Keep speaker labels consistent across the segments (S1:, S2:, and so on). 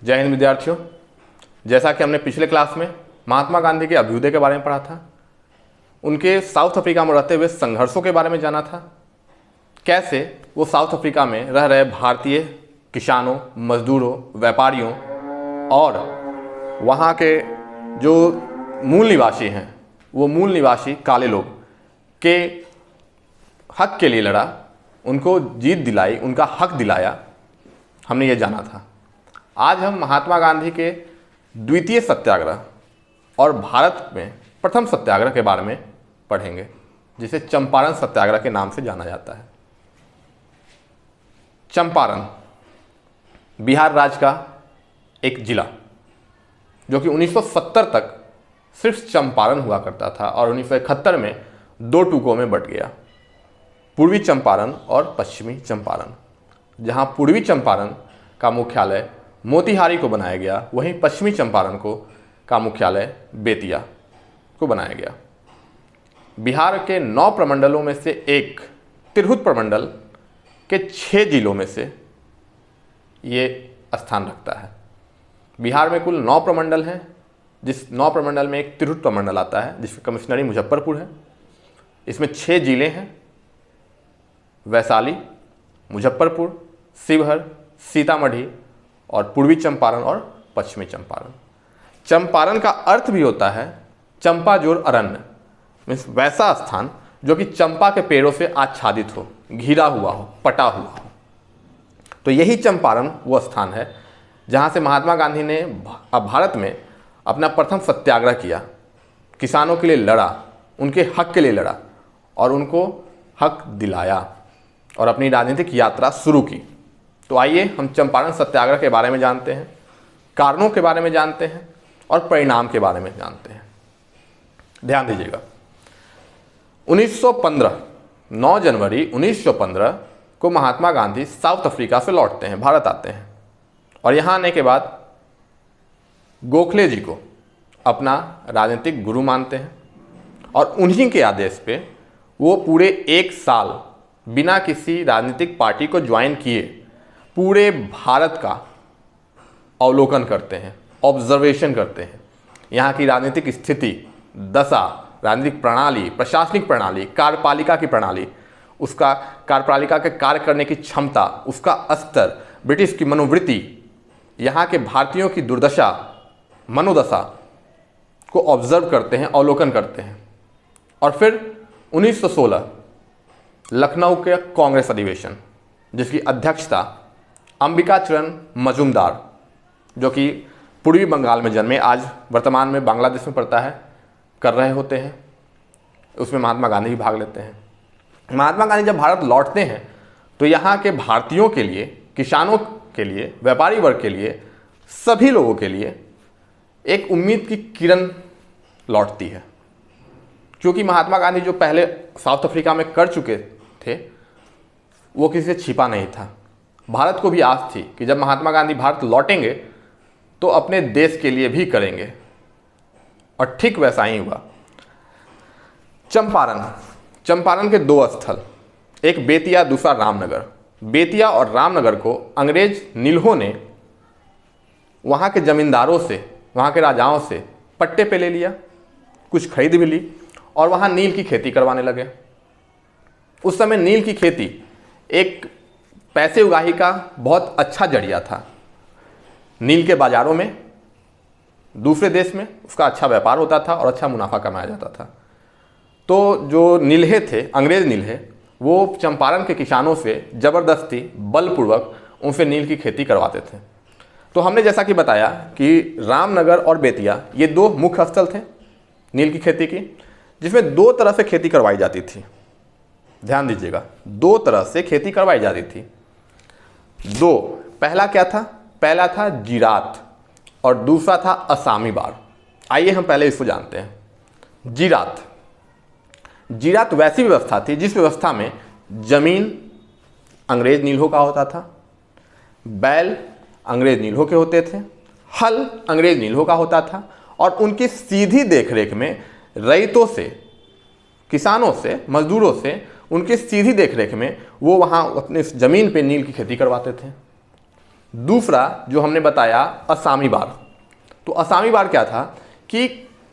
S1: जय हिंद विद्यार्थियों। जैसा कि हमने पिछले क्लास में महात्मा गांधी के अभ्युदय के बारे में पढ़ा था, उनके साउथ अफ्रीका में रहते हुए संघर्षों के बारे में जाना था, कैसे वो साउथ अफ्रीका में रह रहे भारतीय किसानों, मजदूरों, व्यापारियों और वहाँ के जो मूल निवासी हैं, वो मूल निवासी काले लोग के हक के लिए लड़ा, उनको जीत दिलाई, उनका हक दिलाया, हमने ये जाना था। आज हम महात्मा गांधी के द्वितीय सत्याग्रह और भारत में प्रथम सत्याग्रह के बारे में पढ़ेंगे, जिसे चंपारण सत्याग्रह के नाम से जाना जाता है। चंपारण बिहार राज्य का एक जिला जो कि 1970 तक सिर्फ चंपारण हुआ करता था और 1971 में दो टुकड़ों में बट गया, पूर्वी चंपारण और पश्चिमी चंपारण। जहां पूर्वी चंपारण का मुख्यालय मोतिहारी को बनाया गया, वहीं पश्चिमी चंपारण का मुख्यालय बेतिया को बनाया गया। बिहार के 9 प्रमंडलों में से एक तिरहुत प्रमंडल के 6 जिलों में से ये स्थान रखता है। बिहार में कुल 9 प्रमंडल हैं, जिस 9 प्रमंडल में एक तिरहुत प्रमंडल आता है जिसकी कमिश्नरी मुजफ्फरपुर है। इसमें 6 जिले हैं: वैशाली, मुजफ्फरपुर, शिवहर, सीतामढ़ी और पूर्वी चंपारण और पश्चिमी चंपारण। चंपारण का अर्थ भी होता है चंपाजोर अरण्य, मीन्स वैसा स्थान जो कि चंपा के पेड़ों से आच्छादित हो, घिरा हुआ हो, पटा हुआ हो। तो यही चंपारण वो स्थान है जहाँ से महात्मा गांधी ने भारत में अपना प्रथम सत्याग्रह किया, किसानों के लिए लड़ा, उनके हक के लिए लड़ा और उनको हक दिलाया और अपनी राजनीतिक यात्रा शुरू की। तो आइए हम चंपारण सत्याग्रह के बारे में जानते हैं, कारणों के बारे में जानते हैं और परिणाम के बारे में जानते हैं। ध्यान दीजिएगा, 1915 9 जनवरी 1915 को महात्मा गांधी साउथ अफ्रीका से लौटते हैं, भारत आते हैं और यहाँ आने के बाद गोखले जी को अपना राजनीतिक गुरु मानते हैं और उन्हीं के आदेश पे वो पूरे 1 साल बिना किसी राजनीतिक पार्टी को ज्वाइन किए पूरे भारत का अवलोकन करते हैं, ऑब्जर्वेशन करते हैं। यहाँ की राजनीतिक स्थिति, दशा, राजनीतिक प्रणाली, प्रशासनिक प्रणाली, कार्यपालिका की प्रणाली, उसका कार्यपालिका के कार्य करने की क्षमता, उसका स्तर, ब्रिटिश की मनोवृत्ति, यहाँ के भारतीयों की दुर्दशा, मनोदशा को ऑब्जर्व करते हैं, अवलोकन करते हैं। और फिर 1916 लखनऊ के कांग्रेस अधिवेशन, जिसकी अध्यक्षता अंबिका चरण मजूमदार, जो कि पूर्वी बंगाल में जन्मे, आज वर्तमान में बांग्लादेश में पड़ता है, कर रहे होते हैं। उसमें महात्मा गांधी भी भाग लेते हैं। महात्मा गांधी जब भारत लौटते हैं तो यहाँ के भारतीयों के लिए, किसानों के लिए, व्यापारी वर्ग के लिए, सभी लोगों के लिए एक उम्मीद की किरण लौटती है, क्योंकि महात्मा गांधी जो पहले साउथ अफ्रीका में कर चुके थे वो किसी से छिपा नहीं था। भारत को भी आस थी कि जब महात्मा गांधी भारत लौटेंगे तो अपने देश के लिए भी करेंगे, और ठीक वैसा ही हुआ। चंपारण के 2 स्थल, एक बेतिया, दूसरा रामनगर। बेतिया और रामनगर को अंग्रेज नील्हों ने वहाँ के जमींदारों से, वहाँ के राजाओं से पट्टे पे ले लिया, कुछ खरीद भी ली और वहाँ नील की खेती करवाने लगे। उस समय नील की खेती एक पैसे उगाही का बहुत अच्छा जरिया था। नील के बाज़ारों में, दूसरे देश में उसका अच्छा व्यापार होता था और अच्छा मुनाफा कमाया जाता था। तो जो नील्हे थे, अंग्रेज नील्हे, वो चंपारण के किसानों से ज़बरदस्ती, बलपूर्वक उनसे नील की खेती करवाते थे। तो हमने जैसा कि बताया कि रामनगर और बेतिया ये 2 मुख्य स्थल थे नील की खेती की, जिसमें 2 तरह से खेती करवाई जाती थी। ध्यान दीजिएगा, 2 तरह से खेती करवाई जाती थी। 2, पहला क्या था? पहला था जीरात और दूसरा था असामी बार। आइए हम पहले इसको जानते हैं। जीरात वैसी व्यवस्था थी जिस व्यवस्था में जमीन अंग्रेज नील्हों का होता था, बैल अंग्रेज नील्हों के होते थे, हल अंग्रेज नील्हों का होता था और उनकी सीधी देखरेख में रईतों से, किसानों से, मजदूरों से, उनकी सीधी देखरेख में वो वहाँ अपने ज़मीन पे नील की खेती करवाते थे। दूसरा जो हमने बताया असामी बार। तो असामी बार क्या था कि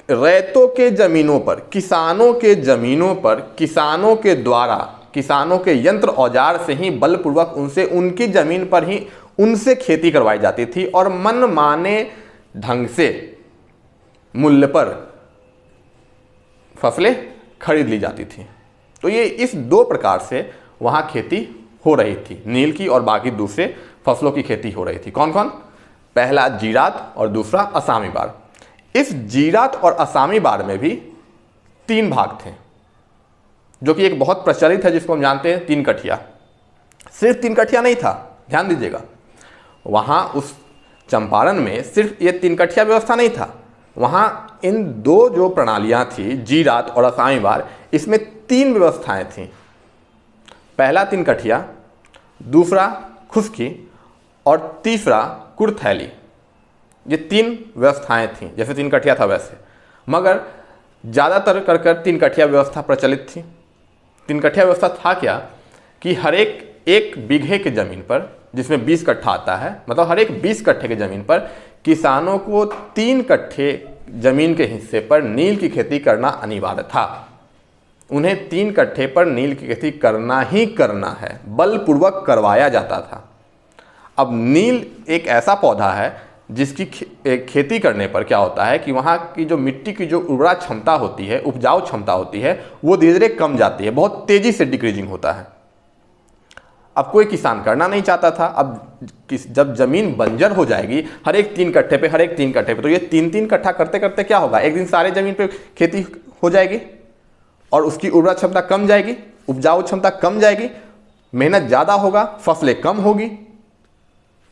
S1: रैयतों के ज़मीनों पर, किसानों के ज़मीनों पर, किसानों के द्वारा, किसानों के यंत्र औजार से ही बलपूर्वक उनसे, उनकी ज़मीन पर ही उनसे खेती करवाई जाती थी और मनमाने ढंग से मूल्य पर फसलें खरीद ली जाती थी। तो ये इस दो प्रकार से वहाँ खेती हो रही थी, नील की और बाकी दूसरे फसलों की खेती हो रही थी। कौन कौन? पहला जीरात और दूसरा असामी बार। इस जीरात और असामी बार में भी 3 भाग थे, जो कि एक बहुत प्रचलित है, जिसको हम जानते हैं 3 कठिया। सिर्फ 3 कठिया नहीं था, ध्यान दीजिएगा, वहाँ उस चंपारण में सिर्फ ये 3 कठिया व्यवस्था नहीं था। वहाँ इन 2 जो प्रणालियाँ थी, जीरात और असामी बार, इसमें 3 व्यवस्थाएं थीं। पहला 3 कठिया, दूसरा खुश्की और तीसरा कुरथैली। ये 3 व्यवस्थाएं थीं, जैसे 3 कठिया था वैसे, मगर ज़्यादातर कर 3 कठिया व्यवस्था प्रचलित थी। 3 कठिया व्यवस्था था क्या कि हर एक बीघे की ज़मीन पर, जिसमें 20 कट्ठा आता है, मतलब हर एक 20 कट्ठे की ज़मीन पर किसानों को 3 कट्ठे ज़मीन के हिस्से पर नील की खेती करना अनिवार्य था। उन्हें 3 कट्ठे पर नील की खेती करना ही करना है, बलपूर्वक करवाया जाता था। अब नील एक ऐसा पौधा है जिसकी खेती करने पर क्या होता है कि वहाँ की जो मिट्टी की जो उर्वरा क्षमता होती है, उपजाऊ क्षमता होती है, वो धीरे धीरे कम जाती है, बहुत तेज़ी से डिक्रीजिंग होता है। अब कोई किसान करना नहीं चाहता था। अब जब ज़मीन बंजर हो जाएगी हर एक 3 कट्ठे पे, हर एक 3 कट्ठे पे, तो ये 3-3 कट्ठा करते करते क्या होगा, एक दिन सारे ज़मीन पे खेती हो जाएगी और उसकी उर्वरा क्षमता कम जाएगी, उपजाऊ क्षमता कम जाएगी, मेहनत ज़्यादा होगा, फसलें कम होगी।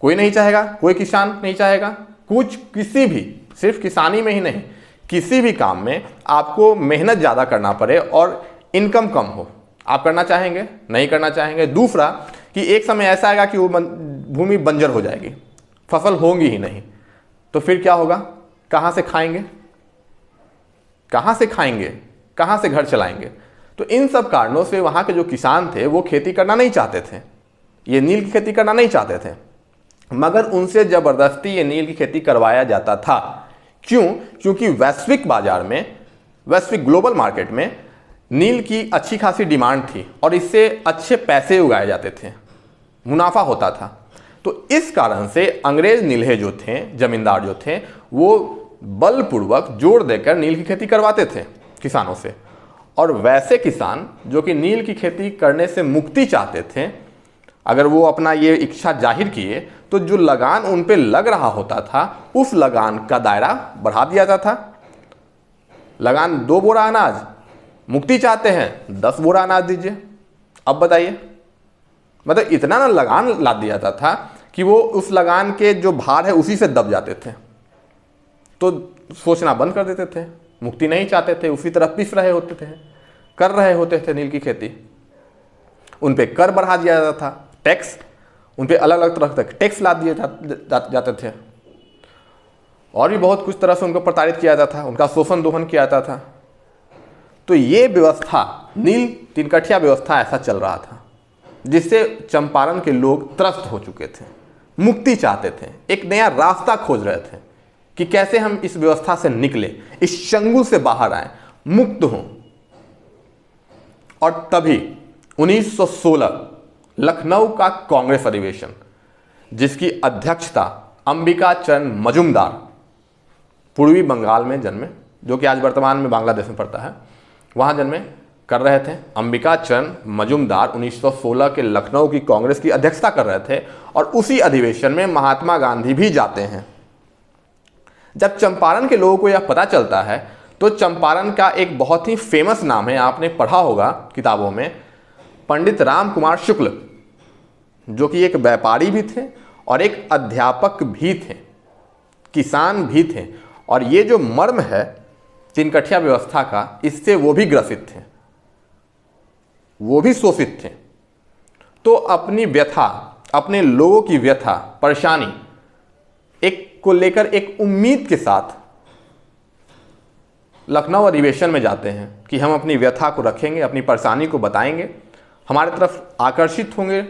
S1: कोई नहीं चाहेगा, कोई किसान नहीं चाहेगा। किसी भी, सिर्फ किसानी में ही नहीं, किसी भी काम में आपको मेहनत ज़्यादा करना पड़े और इनकम कम हो, आप करना चाहेंगे? नहीं करना चाहेंगे। दूसरा कि एक समय ऐसा आएगा कि वो भूमि बंजर हो जाएगी, फसल होंगी ही नहीं, तो फिर क्या होगा? कहाँ से खाएंगे, कहाँ से खाएंगे, कहाँ से घर चलाएंगे? तो इन सब कारणों से वहाँ के जो किसान थे वो खेती करना नहीं चाहते थे, ये नील की खेती करना नहीं चाहते थे, मगर उनसे ज़बरदस्ती ये नील की खेती करवाया जाता था। क्यों? क्योंकि वैश्विक बाजार में, वैश्विक ग्लोबल मार्केट में नील की अच्छी खासी डिमांड थी और इससे अच्छे पैसे उगाए जाते थे, मुनाफा होता था। तो इस कारण से अंग्रेज नील्हे जो थे, जमींदार जो थे, वो बलपूर्वक जोर देकर नील की खेती करवाते थे किसानों से। और वैसे किसान जो कि नील की खेती करने से मुक्ति चाहते थे, अगर वो अपना ये इच्छा जाहिर किए, तो जो लगान उन पे लग रहा होता था, उस लगान का दायरा बढ़ा दिया जाता था। लगान 2 बोरा अनाज, मुक्ति चाहते हैं 10 बोरा अनाज दीजिए। अब बताइए, मतलब इतना ना लगान ला दिया जाता था कि वो उस लगान के जो भार है उसी से दब जाते थे, तो सोचना बंद कर देते थे। मुक्ति नहीं चाहते थे, उसी तरफ पिस रहे होते थे, कर रहे होते थे नील की खेती। उन पे कर बढ़ा दिया जाता था, टैक्स, उन पे अलग अलग तरह के टैक्स ला दिए जाते थे, और भी बहुत कुछ तरह से उनको प्रताड़ित किया जाता था, उनका शोषण दोहन किया जाता था। तो ये व्यवस्था, नील 3 कठिया व्यवस्था, ऐसा चल रहा था, जिससे चंपारण के लोग त्रस्त हो चुके थे, मुक्ति चाहते थे, एक नया रास्ता खोज रहे थे कि कैसे हम इस व्यवस्था से निकले, इस चंगुल से बाहर आए, मुक्त हों। और तभी 1916 लखनऊ का कांग्रेस अधिवेशन, जिसकी अध्यक्षता अंबिका चरण मजुमदार, पूर्वी बंगाल में जन्मे, जो कि आज वर्तमान में बांग्लादेश में पड़ता है, वहाँ जन्मे, कर रहे थे। अंबिका चरण मजुमदार 1916 के लखनऊ की कांग्रेस की अध्यक्षता कर रहे थे, और उसी अधिवेशन में महात्मा गांधी भी जाते हैं। जब चंपारण के लोगों को यह पता चलता है, तो चंपारण का एक बहुत ही फेमस नाम है, आपने पढ़ा होगा किताबों में, पंडित राम कुमार शुक्ल, जो कि एक व्यापारी भी थे और एक अध्यापक भी थे, किसान भी थे, और ये जो मर्म है 3 कठिया व्यवस्था का, इससे वो भी ग्रसित थे, वो भी शोषित थे। तो अपनी व्यथा, अपने लोगों की व्यथा, परेशानी एक को लेकर एक उम्मीद के साथ लखनऊ अधिवेशन में जाते हैं कि हम अपनी व्यथा को रखेंगे, अपनी परेशानी को बताएंगे, हमारे तरफ आकर्षित होंगे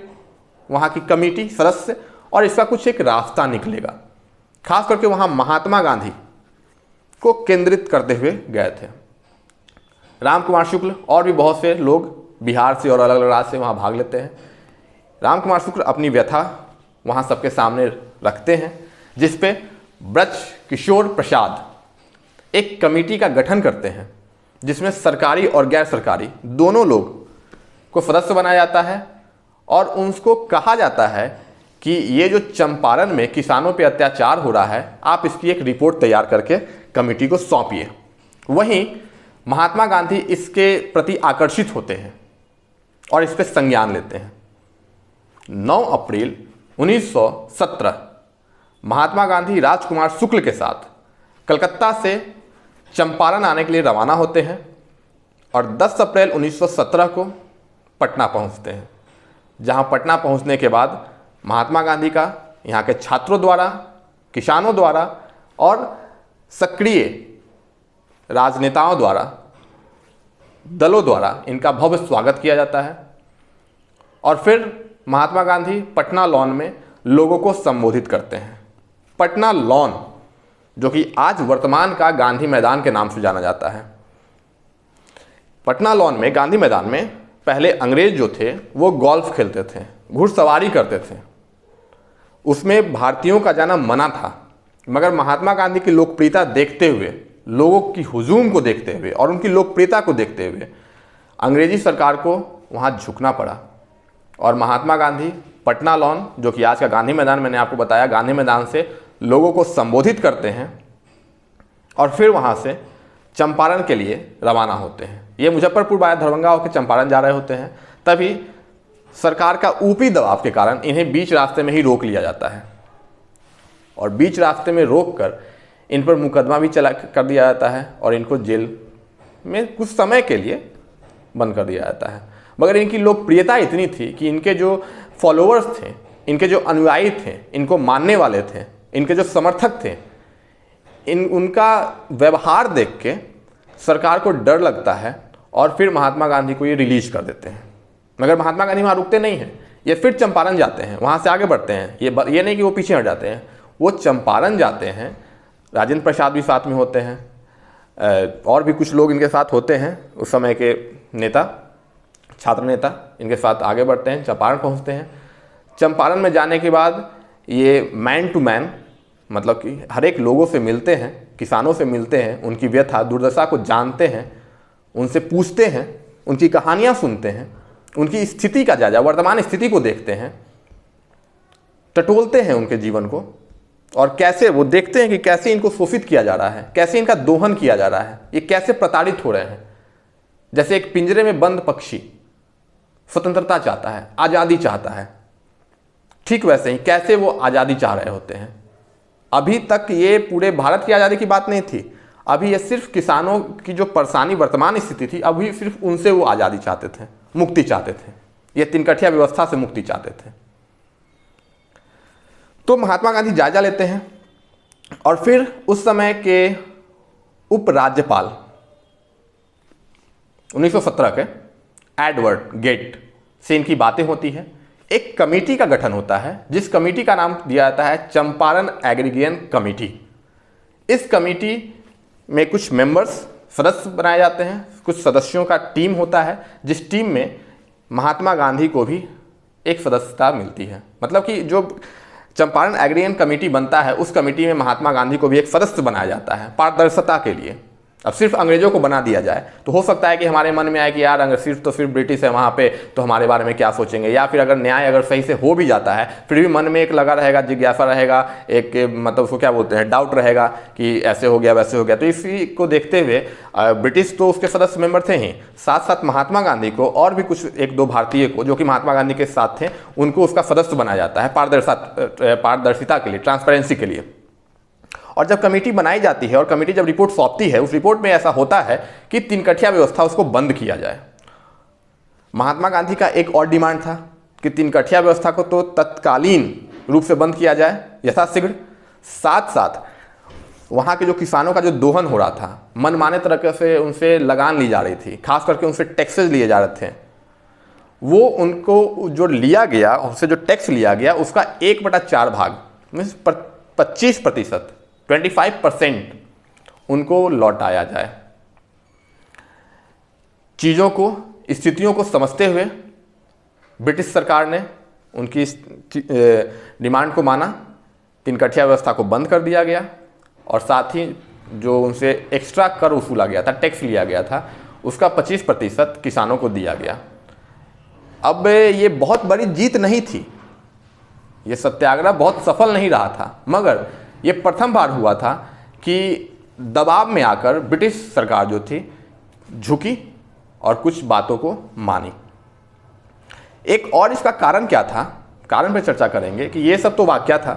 S1: वहाँ की कमेटी सदस्य, और इसका कुछ एक रास्ता निकलेगा। खास करके वहाँ महात्मा गांधी को केंद्रित करते हुए गए थे। राम कुमार शुक्ल और भी बहुत से लोग बिहार से और अलग अलग राज्य से वहाँ भाग लेते हैं। राम कुमार शुक्ल अपनी व्यथा वहाँ सबके सामने रखते हैं, जिस पे ब्रज किशोर प्रसाद एक कमेटी का गठन करते हैं, जिसमें सरकारी और गैर सरकारी दोनों लोग को सदस्य बनाया जाता है और उनको कहा जाता है कि ये जो चंपारण में किसानों पे अत्याचार हो रहा है, आप इसकी एक रिपोर्ट तैयार करके कमेटी को सौंपिए। वहीं महात्मा गांधी इसके प्रति आकर्षित होते हैं और इस पर संज्ञान लेते हैं। 9 अप्रैल 1917 महात्मा गांधी राजकुमार शुक्ल के साथ कलकत्ता से चंपारण आने के लिए रवाना होते हैं और 10 अप्रैल 1917 को पटना पहुंचते हैं, जहां पटना पहुंचने के बाद महात्मा गांधी का यहाँ के छात्रों द्वारा, किसानों द्वारा और सक्रिय राजनेताओं द्वारा, दलों द्वारा इनका भव्य स्वागत किया जाता है। और फिर महात्मा गांधी पटना लॉन में लोगों को संबोधित करते हैं। पटना लॉन, जो कि आज वर्तमान का गांधी मैदान के नाम से जाना जाता है। पटना लॉन में, गांधी मैदान में पहले अंग्रेज जो थे वो गोल्फ खेलते थे, घुड़सवारी करते थे। उसमें भारतीयों का जाना मना था, मगर महात्मा गांधी की लोकप्रियता देखते हुए, लोगों की हुजूम को देखते हुए और उनकी लोकप्रियता को देखते हुए अंग्रेजी सरकार को वहाँ झुकना पड़ा और महात्मा गांधी पटना लॉन, जो कि आज का गांधी मैदान, मैंने आपको बताया, गांधी मैदान से लोगों को संबोधित करते हैं और फिर वहाँ से चंपारण के लिए रवाना होते हैं। ये मुजफ्फरपुर वाया दरभंगा होकर चंपारण जा रहे होते हैं। तभी सरकार का ऊपरी दबाव के कारण इन्हें बीच रास्ते में ही रोक लिया जाता है और बीच रास्ते में रोककर इन पर मुकदमा भी चला कर दिया जाता है और इनको जेल में कुछ समय के लिए बंद कर दिया जाता है। मगर इनकी लोकप्रियता इतनी थी कि इनके जो फॉलोअर्स थे, इनके जो अनुयायी थे, इनको मानने वाले थे, इनके जो समर्थक थे, उनका व्यवहार देख के सरकार को डर लगता है और फिर महात्मा गांधी को ये रिलीज कर देते हैं। मगर महात्मा गांधी वहाँ रुकते नहीं हैं, ये फिर चंपारण जाते हैं, वहाँ से आगे बढ़ते हैं। ये नहीं कि वो पीछे हट जाते हैं, वो चंपारण जाते हैं। राजेंद्र प्रसाद भी साथ में होते हैं और भी कुछ लोग इनके साथ होते हैं, उस समय के नेता, छात्र नेता इनके साथ आगे बढ़ते हैं, चंपारण पहुँचते हैं। चंपारण में जाने के बाद ये मैन टू मैन, मतलब कि हर एक लोगों से मिलते हैं, किसानों से मिलते हैं, उनकी व्यथा दुर्दशा को जानते हैं, उनसे पूछते हैं, उनकी कहानियाँ सुनते हैं, उनकी स्थिति का जायजा, वर्तमान स्थिति को देखते हैं, टटोलते हैं उनके जीवन को और कैसे वो देखते हैं कि कैसे इनको शोषित किया जा रहा है, कैसे इनका दोहन किया जा रहा है, ये कैसे प्रताड़ित हो रहे हैं। जैसे एक पिंजरे में बंद पक्षी स्वतंत्रता चाहता है, आज़ादी चाहता है, ठीक वैसे ही कैसे वो आज़ादी चाह रहे होते हैं। अभी तक ये पूरे भारत की आज़ादी की बात नहीं थी, अभी ये सिर्फ किसानों की जो परेशानी वर्तमान स्थिति थी, अभी सिर्फ उनसे वो आज़ादी चाहते थे, मुक्ति चाहते थे, ये तिनकठिया व्यवस्था से मुक्ति चाहते थे। तो महात्मा गांधी जायजा लेते हैं और फिर उस समय के उपराज्यपाल 1917 के एडवर्ड गेट से इनकी बातें होती है। एक कमेटी का गठन होता है, जिस कमेटी का नाम दिया जाता है चंपारण एग्रीगेशन कमेटी। इस कमेटी में कुछ मेंबर्स, सदस्य बनाए जाते हैं, कुछ सदस्यों का टीम होता है, जिस टीम में महात्मा गांधी को भी एक सदस्यता मिलती है। मतलब कि जो चंपारण एग्रीगेशन कमेटी बनता है, उस कमेटी में महात्मा गांधी को भी एक सदस्य बनाया जाता है पारदर्शिता के लिए। अब सिर्फ अंग्रेजों को बना दिया जाए तो हो सकता है कि हमारे मन में आए कि यार अगर सिर्फ ब्रिटिश है वहाँ पे तो हमारे बारे में क्या सोचेंगे, या फिर अगर न्याय अगर सही से हो भी जाता है फिर भी मन में एक लगा रहेगा, जिज्ञासा रहेगा, एक मतलब उसको क्या बोलते हैं, डाउट रहेगा कि ऐसे हो गया वैसे हो गया। तो इसी को देखते हुए ब्रिटिश तो उसके सदस्य मेंबर थे ही, साथ साथ महात्मा गांधी को और भी कुछ 1-2 भारतीय को जो कि महात्मा गांधी के साथ थे, उनको उसका सदस्य बनाया जाता है पारदर्शिता के लिए, ट्रांसपेरेंसी के लिए। और जब कमेटी बनाई जाती है और कमेटी जब रिपोर्ट सौंपती है, उस रिपोर्ट में ऐसा होता है कि तिनकठिया व्यवस्था उसको बंद किया जाए। महात्मा गांधी का एक और डिमांड था कि तिनकठिया व्यवस्था को तो तत्कालीन रूप से बंद किया जाए यथाशीघ्र, साथ साथ वहाँ के जो किसानों का जो दोहन हो रहा था, मनमाने तरीके से उनसे लगान ली जा रही थी, खास करके उनसे टैक्सेस लिए जा रहे थे, वो उनको जो लिया गया, उससे जो टैक्स लिया गया उसका 1/4 भाग मीन्स 25%, 25% उनको लौटाया जाए। चीज़ों को, स्थितियों को समझते हुए ब्रिटिश सरकार ने उनकी डिमांड को माना, 3 कठिया व्यवस्था को बंद कर दिया गया और साथ ही जो उनसे एक्स्ट्रा कर वसूला गया था, टैक्स लिया गया था, उसका 25% किसानों को दिया गया। अब ये बहुत बड़ी जीत नहीं थी, ये सत्याग्रह बहुत सफल नहीं रहा था, मगर ये प्रथम बार हुआ था कि दबाव में आकर ब्रिटिश सरकार जो थी झुकी और कुछ बातों को मानी। एक और इसका कारण क्या था, कारण पे चर्चा करेंगे कि ये सब तो वाकया था।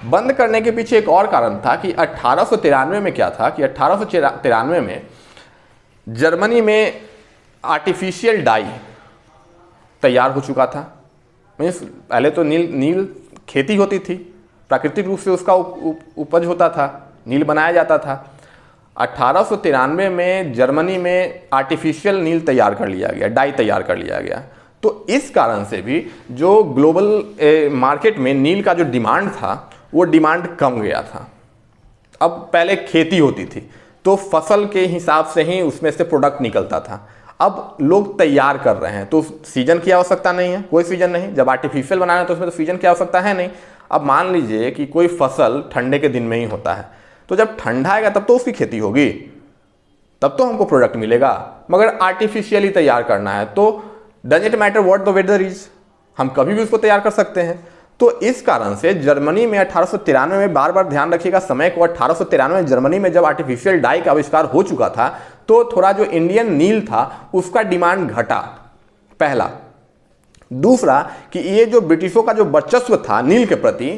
S1: बंद करने के पीछे एक और कारण था कि 1893 में क्या था कि 1893 में जर्मनी में आर्टिफिशियल डाई तैयार हो चुका था। मीन्स पहले तो नील खेती होती थी, प्राकृतिक रूप से उसका उपज होता था, नील बनाया जाता था। 1893 में जर्मनी में आर्टिफिशियल नील तैयार कर लिया गया, डाई तैयार कर लिया गया। तो इस कारण से भी जो ग्लोबल मार्केट में नील का जो डिमांड था वो डिमांड कम गया था। अब पहले खेती होती थी तो फसल के हिसाब से ही उसमें से प्रोडक्ट निकलता था, अब लोग तैयार कर रहे हैं तो सीजन की आवश्यकता नहीं है, कोई सीजन नहीं। जब आर्टिफिशियल बनाना है तो उसमें तो सीजन की आवश्यकता है नहीं। अब मान लीजिए कि कोई फसल ठंडे के दिन में ही होता है, तो जब ठंडा आएगा तब तो उसकी खेती होगी, तब तो हमको प्रोडक्ट मिलेगा, मगर आर्टिफिशियली तैयार करना है तो does it matter what the weather is, हम कभी भी उसको तैयार कर सकते हैं। तो इस कारण से जर्मनी में 1893 में, बार बार ध्यान रखिएगा समय को, 1893 में जर्मनी में जब आर्टिफिशियल डाई का आविष्कार हो चुका था तो थोड़ा जो इंडियन नील था उसका डिमांड घटा, पहला। दूसरा कि ये जो ब्रिटिशों का जो वर्चस्व था नील के प्रति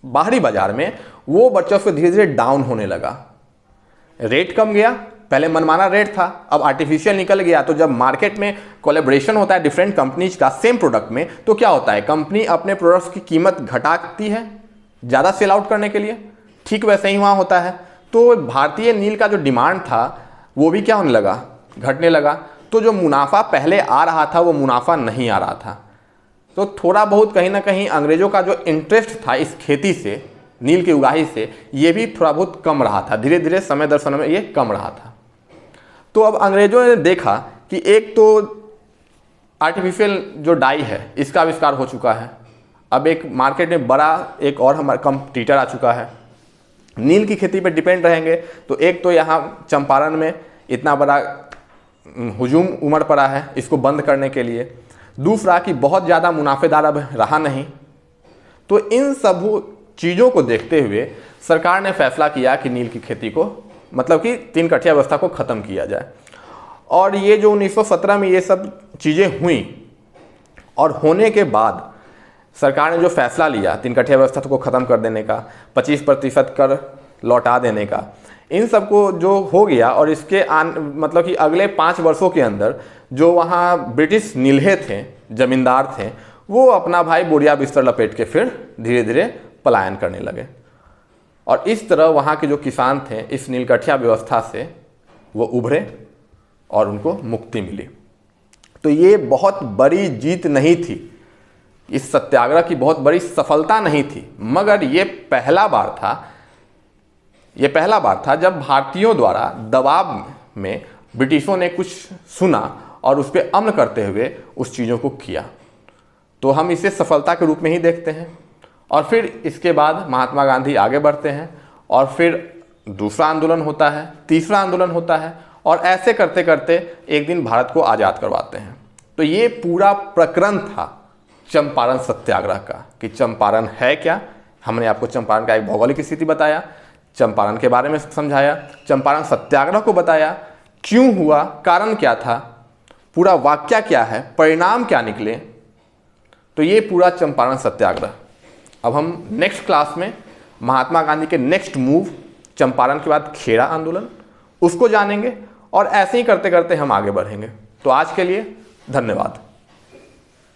S1: बाहरी बाजार में, वो वर्चस्व धीरे धीरे डाउन होने लगा, रेट कम गया। पहले मनमाना रेट था, अब आर्टिफिशियल निकल गया। तो जब मार्केट में कोलैबोरेशन होता है डिफरेंट कंपनीज का सेम प्रोडक्ट में, तो क्या होता है, कंपनी अपने प्रोडक्ट्स की कीमत घटाती है ज़्यादा सेल आउट करने के लिए। ठीक वैसे ही वहाँ होता है। तो भारतीय नील का जो डिमांड था वो भी क्या होने लगा, घटने लगा। तो जो मुनाफा पहले आ रहा था वो मुनाफा नहीं आ रहा था। तो थोड़ा बहुत कहीं ना कहीं अंग्रेजों का जो इंटरेस्ट था इस खेती से, नील की उगाही से, ये भी थोड़ा बहुत कम रहा था। धीरे धीरे समय दर समय में ये कम रहा था। तो अब अंग्रेजों ने देखा कि एक तो आर्टिफिशियल जो डाई है इसका आविष्कार हो चुका है, अब एक मार्केट में बड़ा एक और हमारा कंपटीटर आ चुका है, नील की खेती पर डिपेंड रहेंगे। तो एक तो यहाँ चंपारण में इतना बड़ा हुजूम उमड़ पड़ा है इसको बंद करने के लिए। दूसरा कि बहुत ज़्यादा मुनाफेदार अब रहा नहीं। तो इन सब चीज़ों को देखते हुए सरकार ने फैसला किया कि नील की खेती को, मतलब कि 3 कठिया व्यवस्था को ख़त्म किया जाए। और ये जो 1917 में ये सब चीज़ें हुई और होने के बाद सरकार ने जो फैसला लिया 3 कठिया व्यवस्था को ख़त्म कर देने का, 25% कर लौटा देने का, इन सब को जो हो गया। और इसके मतलब कि अगले 5 वर्षों के अंदर जो वहाँ ब्रिटिश नील्हे थे, जमींदार थे, वो अपना भाई बोरिया बिस्तर लपेट के फिर धीरे धीरे पलायन करने लगे। और इस तरह वहाँ के जो किसान थे इस नीलकठिया व्यवस्था से वो उभरे और उनको मुक्ति मिली। तो ये बहुत बड़ी जीत नहीं थी, इस सत्याग्रह की बहुत बड़ी सफलता नहीं थी, मगर ये पहला बार था जब भारतीयों द्वारा दबाव में ब्रिटिशों ने कुछ सुना और उस पर अमल करते हुए उस चीज़ों को किया। तो हम इसे सफलता के रूप में ही देखते हैं। और फिर इसके बाद महात्मा गांधी आगे बढ़ते हैं और फिर दूसरा आंदोलन होता है, तीसरा आंदोलन होता है, और ऐसे करते करते एक दिन भारत को आज़ाद करवाते हैं। तो ये पूरा प्रकरण था चंपारण सत्याग्रह का कि चंपारण है क्या। हमने आपको चंपारण का एक भौगोलिक स्थिति बताया, चंपारण के बारे में समझाया, चंपारण सत्याग्रह को बताया, क्यों हुआ, कारण क्या था, पूरा वाकया क्या है, परिणाम क्या निकले। तो ये पूरा चंपारण सत्याग्रह। अब हम नेक्स्ट क्लास में महात्मा गांधी के नेक्स्ट मूव, चंपारण के बाद खेड़ा आंदोलन, उसको जानेंगे और ऐसे ही करते करते हम आगे बढ़ेंगे। तो आज के लिए धन्यवाद।